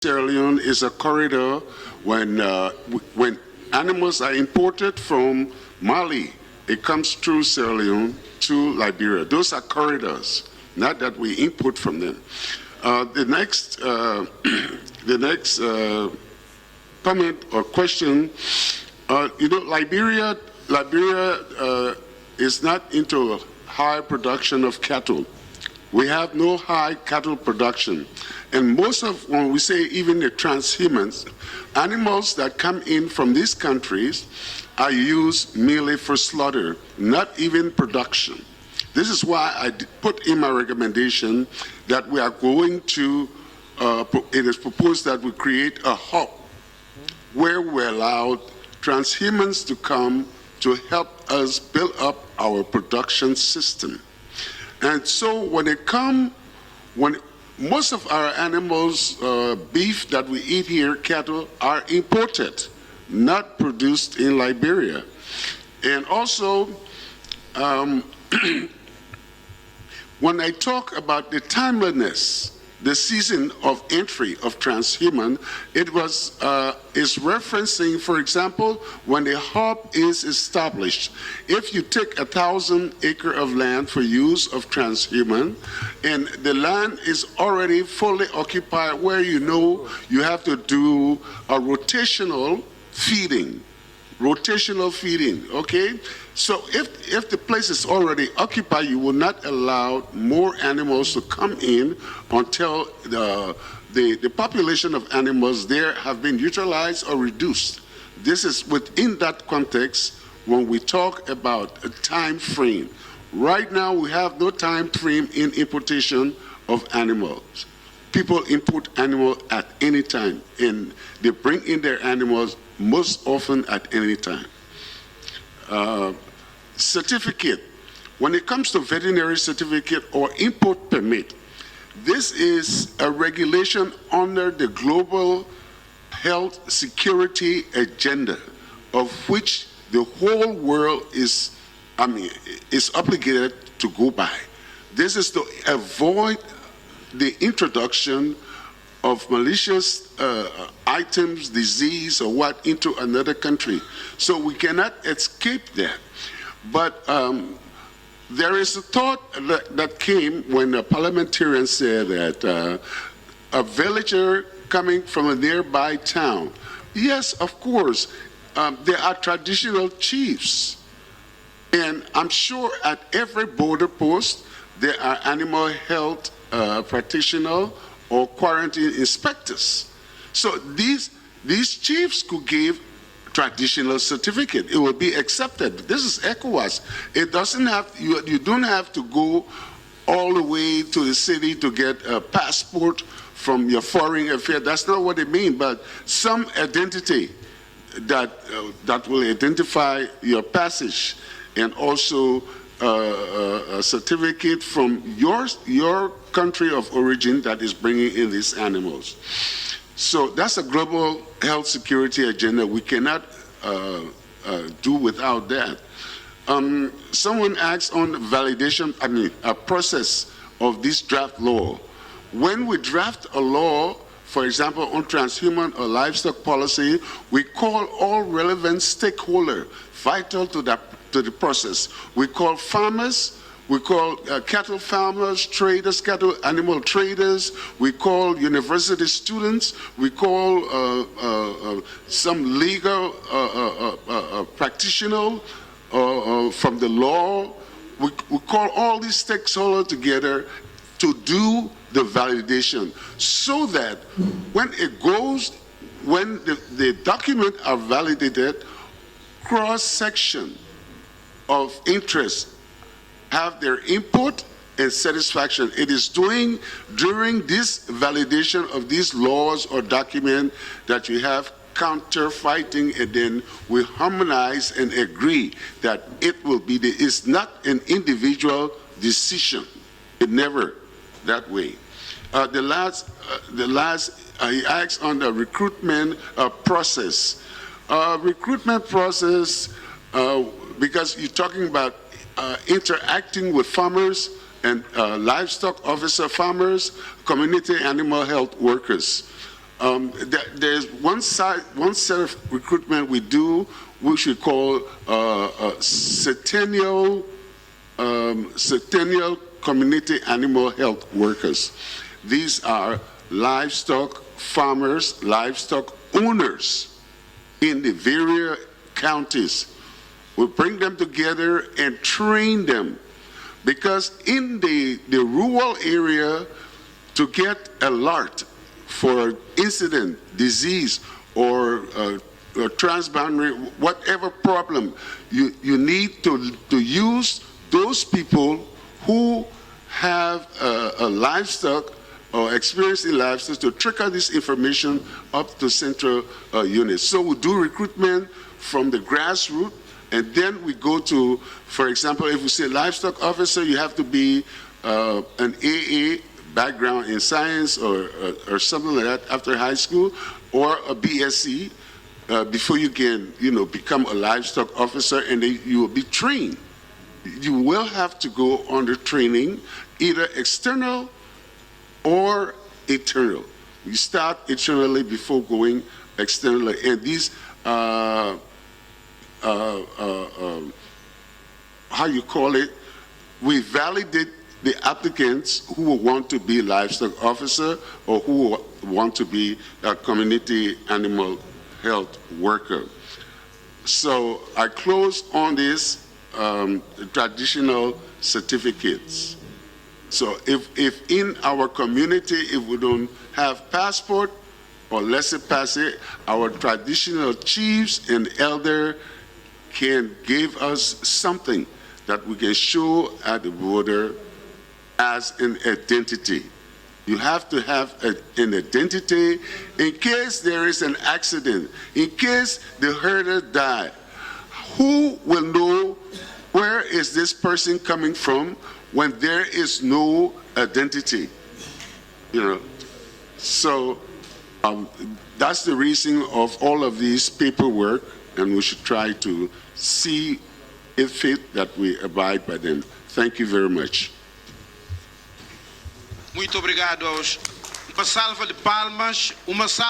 Sierra Leone is a corridor when animals are imported from Mali. It comes through Sierra Leone to Liberia. Those are corridors, not that we import from them. The next comment or question, Liberia is not into high production of cattle. We have no high cattle production. And most of, when we say even the transhumans, animals that come in from these countries are used merely for slaughter, not even production. This is why I put in my recommendation that we are going to, it is proposed that we create a hub where we allow transhumans to come to help us build up our production system. And so when most of our animals, beef that we eat here, cattle, are imported, not produced in Liberia. And also, when I talk about the timeliness, the season of entry of transhuman, is referencing, for example, when the hub is established. If you take 1,000 acres of land for use of transhuman, and the land is already fully occupied, where you have to do a rotational feeding, okay? So if the place is already occupied, you will not allow more animals to come in until the population of animals there have been utilized or reduced. This is within that context when we talk about a time frame. Right now, we have no time frame in importation of animals. People import animals at any time, and they bring in their animals most often at any time. Certificate. When it comes to veterinary certificate or import permit, this is a regulation under the global health security agenda, of which the whole world is obligated to go by. This is to avoid the introduction of malicious items, disease, or what into another country. So we cannot escape that. But there is a thought that came when a parliamentarian said that a villager coming from a nearby town, yes, of course, there are traditional chiefs. And I'm sure at every border post, there are animal health practitioners or quarantine inspectors. So these chiefs could give traditional certificate. It will be accepted. This is ECOWAS. It doesn't have, you don't have to go all the way to the city to get a passport from your foreign affairs. That's not what it means, but some identity that will identify your passage, and also a certificate from your country of origin that is bringing in these animals. So that's a global health security agenda. We cannot do without that. Someone asked on validation, a process of this draft law. When we draft a law, for example, on transhuman or livestock policy, we call all relevant stakeholders vital to the process. We call farmers, we call cattle farmers, traders, cattle animal traders, we call university students, we call some legal practitioner from the law. We call all these stakeholders together to do the validation, so that when the documents are validated, cross-section of interest have their input and satisfaction. It is during this validation of these laws or document that you have counter-fighting, and then we harmonize and agree that it will be it's not an individual decision. It never that way. The last he asked on the recruitment process. Recruitment process, because you're talking about interacting with farmers and livestock officer farmers, community animal health workers. There's one set of recruitment we do, which we call centennial community animal health workers. These are livestock farmers, livestock owners in the various counties. We bring them together and train them, because in the rural area, to get alert for incident, disease, or transboundary, whatever problem, you need to use those people who have a livestock or experience in livestock to trickle this information up to central units. So we do recruitment from the grassroots, and then we go to, for example, if we say livestock officer, you have to be an AA background in science or something like that after high school, or a BSc before you can, become a livestock officer, and then you will be trained. You will have to go under training, either external or internal. You start internally before going externally, and these how you call it, we validate the applicants who want to be livestock officer or who want to be a community animal health worker. So I close on this traditional certificates. So if in our community, if we don't have passport or laissez-passer, our traditional chiefs and elder can give us something that we can show at the border as an identity. You have to have an identity in case there is an accident, in case the herder died. Who will know where is this person coming from when there is no identity? So that's the reason of all of these paperwork, and we should try to see it fit that we abide by them. Thank you very much. Muito obrigado aos. Uma salva de palmas, uma salva